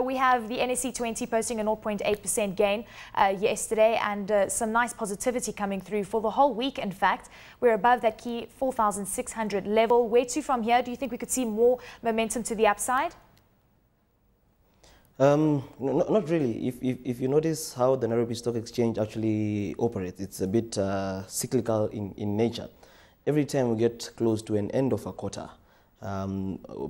we have the NSE 20 posting a 0.8% gain yesterday, and some nice positivity coming through for the whole week. In fact, we're above that key 4,600 level. Where to from here? Do you think we could see more momentum to the upside? No, not really. If you notice how the Nairobi Stock Exchange actually operates, it's a bit cyclical in nature. Every time we get close to an end of a quarter,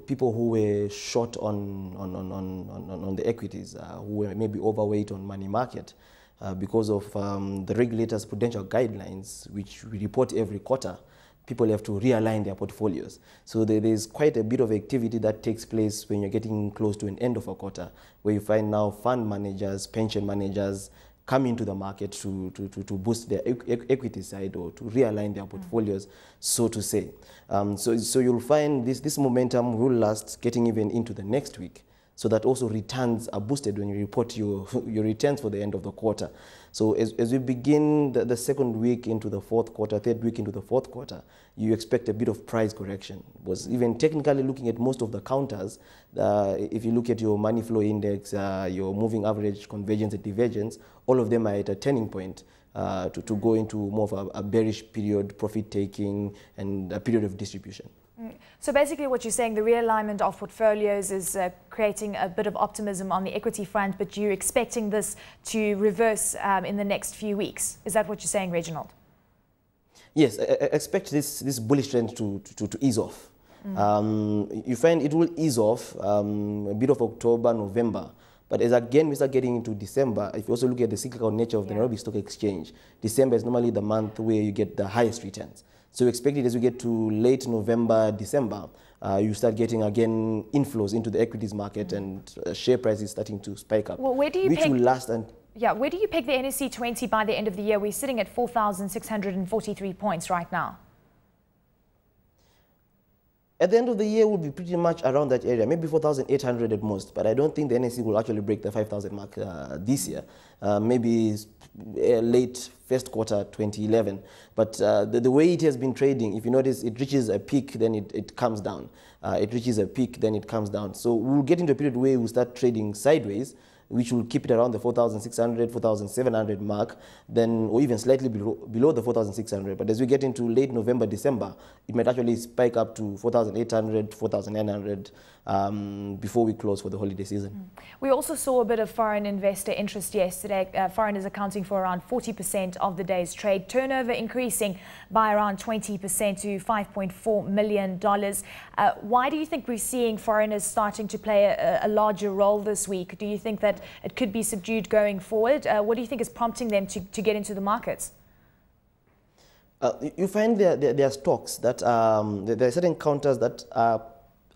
people who were short on the equities, who were maybe overweight on money market, because of the regulators' prudential guidelines, which we report every quarter, people have to realign their portfolios. So there's quite a bit of activity that takes place when you're getting close to an end of a quarter, where you find now fund managers, pension managers come into the market to boost their equity side or to realign their portfolios, so to say. So you'll find this momentum will last getting even into the next week. So that also returns are boosted when you report your returns for the end of the quarter. So as we begin the second week into the fourth quarter, third week into the fourth quarter, you expect a bit of price correction. Was even technically looking at most of the counters, if you look at your money flow index, your moving average, convergence and divergence, all of them are at a turning point to go into more of a bearish period, profit taking, and a period of distribution. So basically what you're saying, the realignment of portfolios is creating a bit of optimism on the equity front, but you're expecting this to reverse in the next few weeks. Is that what you're saying, Reginald? Yes, I expect this bullish trend to ease off. You find it will ease off a bit of October, November. But as again we start getting into December, if you also look at the cyclical nature of the Nairobi Stock Exchange, December is normally the month where you get the highest returns. So you expect it as we get to late November, December, you start getting again inflows into the equities market, and share prices starting to spike up. Well, where do you which will last and where do you peg the NSE 20 by the end of the year? We're sitting at 4,643 points right now. At the end of the year, we'll be pretty much around that area, maybe 4,800 at most. But I don't think the NSE will actually break the 5,000 mark this year. Maybe late first quarter 2011. But the way it has been trading, if you notice, it reaches a peak, then it comes down. It reaches a peak, then it comes down. So we'll get into a period where we'll start trading sideways, which will keep it around the 4,600, 4,700 mark, then, or even slightly below the 4,600. But as we get into late November, December, it might actually spike up to 4,800, 4,900 before we close for the holiday season. We also saw a bit of foreign investor interest yesterday. Foreigners accounting for around 40% of the day's trade. Turnover increasing by around 20% to $5.4 million. Why do you think we're seeing foreigners starting to play a larger role this week? Do you think that it could be subdued going forward? What do you think is prompting them to get into the markets? You find there are stocks that there are certain counters that are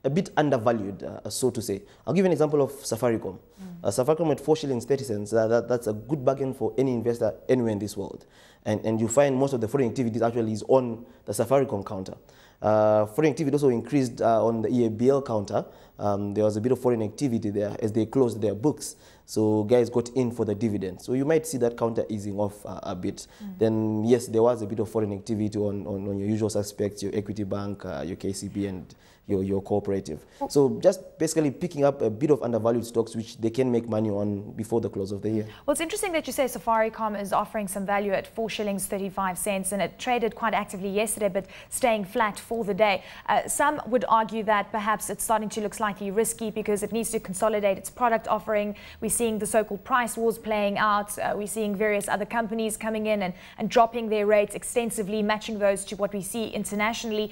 a bit undervalued, so to say. I'll give you an example of Safaricom. Safaricom at 4 shillings 30 cents. That's a good bargain for any investor anywhere in this world. And you find most of the foreign activities actually is on the Safaricom counter. Foreign activity also increased on the EABL counter. There was a bit of foreign activity there as they closed their books. So guys got in for the dividend. So you might see that counter easing off a bit. Then yes, there was a bit of foreign activity on your usual suspects, your Equity Bank, your KCB, and your cooperative. So just basically picking up a bit of undervalued stocks which they can make money on before the close of the year. Well, it's interesting that you say Safaricom is offering some value at 4 shillings 35 cents, and it traded quite actively yesterday, but staying flat for the day. Some would argue that perhaps it's starting to look slightly risky because it needs to consolidate its product offering. We're seeing the so-called price wars playing out. We're seeing various other companies coming in and dropping their rates extensively, matching those to what we see internationally.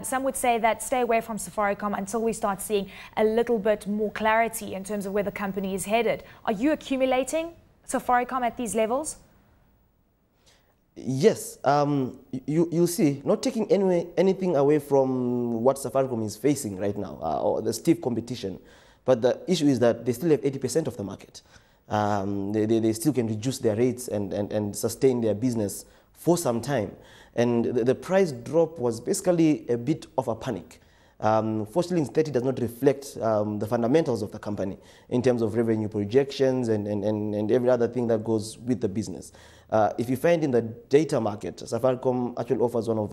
Some would say that stay away from Safaricom until we start seeing a little bit more clarity in terms of where the company is headed. Are you accumulating Safaricom at these levels? Yes, you'll see, not taking anything away from what Safaricom is facing right now, or the stiff competition. But the issue is that they still have 80% of the market. They still can reduce their rates and sustain their business for some time. And the price drop was basically a bit of a panic. 4 shillings 30 does not reflect the fundamentals of the company in terms of revenue projections and every other thing that goes with the business. If you find in the data market, Safaricom actually offers one of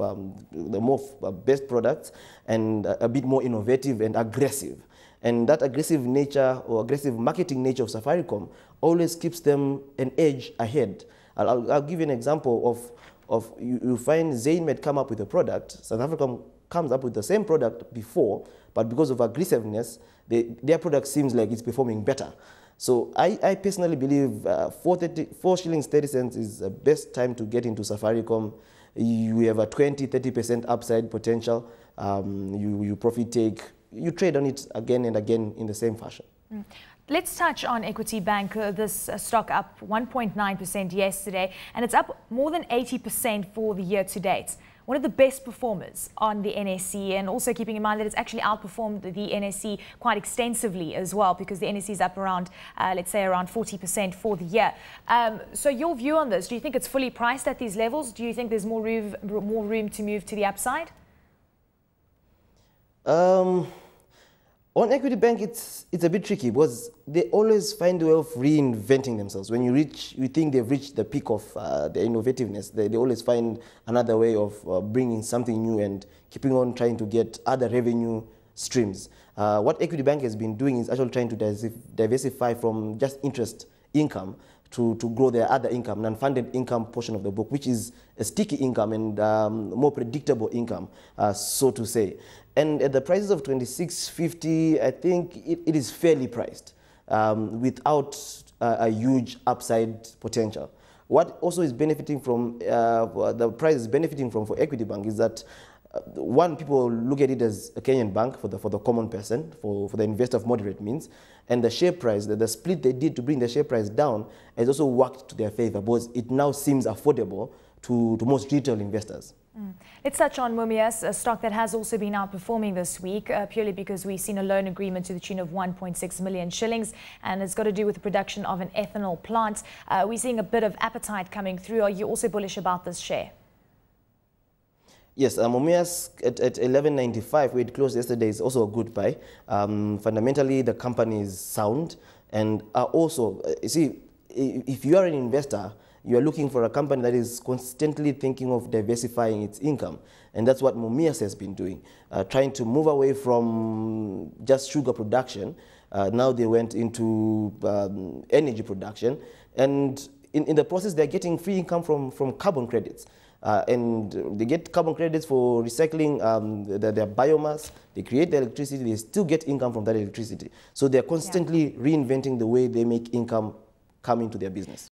the best products and a bit more innovative and aggressive. And that aggressive nature or aggressive marketing nature of Safaricom always keeps them an edge ahead. I'll give you an example of you find Zain might come up with a product, South Africa comes up with the same product before, but because of aggressiveness, their product seems like it's performing better. So I personally believe 4 shillings 30 cents is the best time to get into Safaricom. You have a 20–30% upside potential. You profit take. You trade on it again and again in the same fashion. Let's touch on Equity Bank. This stock up 1.9% yesterday, and it's up more than 80% for the year to date. One of the best performers on the NSE, and also keeping in mind that it's actually outperformed the NSE quite extensively as well, because the NSE is up around, let's say, around 40% for the year. So your view on this, do you think it's fully priced at these levels? Do you think there's more room to move to the upside? On Equity Bank, it's a bit tricky because they always find a way of reinventing themselves. When you think they've reached the peak of their innovativeness, they always find another way of bringing something new and keeping on trying to get other revenue streams. What Equity Bank has been doing is actually trying to diversify from just interest income to grow their other income, non-funded income portion of the book, which is a sticky income and more predictable income, so to say. And at the prices of 26.50, I think it is fairly priced without a huge upside potential. What also is benefiting from, the price is benefiting from for Equity Bank is that one, people look at it as a Kenyan bank for the common person, for the investor of moderate means, and the share price, the split they did to bring the share price down has also worked to their favor because it now seems affordable to most retail investors. Let's touch on Mumias, a stock that has also been outperforming this week, purely because we've seen a loan agreement to the tune of 1.6 million shillings, and it's got to do with the production of an ethanol plant. We're seeing a bit of appetite coming through. Are you also bullish about this share? Yes, Mumias at 11.95, where it closed yesterday, is also a good buy. Fundamentally, the company is sound, and also, you see, if you are an investor, you are looking for a company that is constantly thinking of diversifying its income. And that's what Mumias has been doing, trying to move away from just sugar production. Now they went into energy production. And in the process, they're getting free income from carbon credits. And they get carbon credits for recycling their biomass. They create the electricity. They still get income from that electricity. So they're constantly reinventing the way they make income come into their business.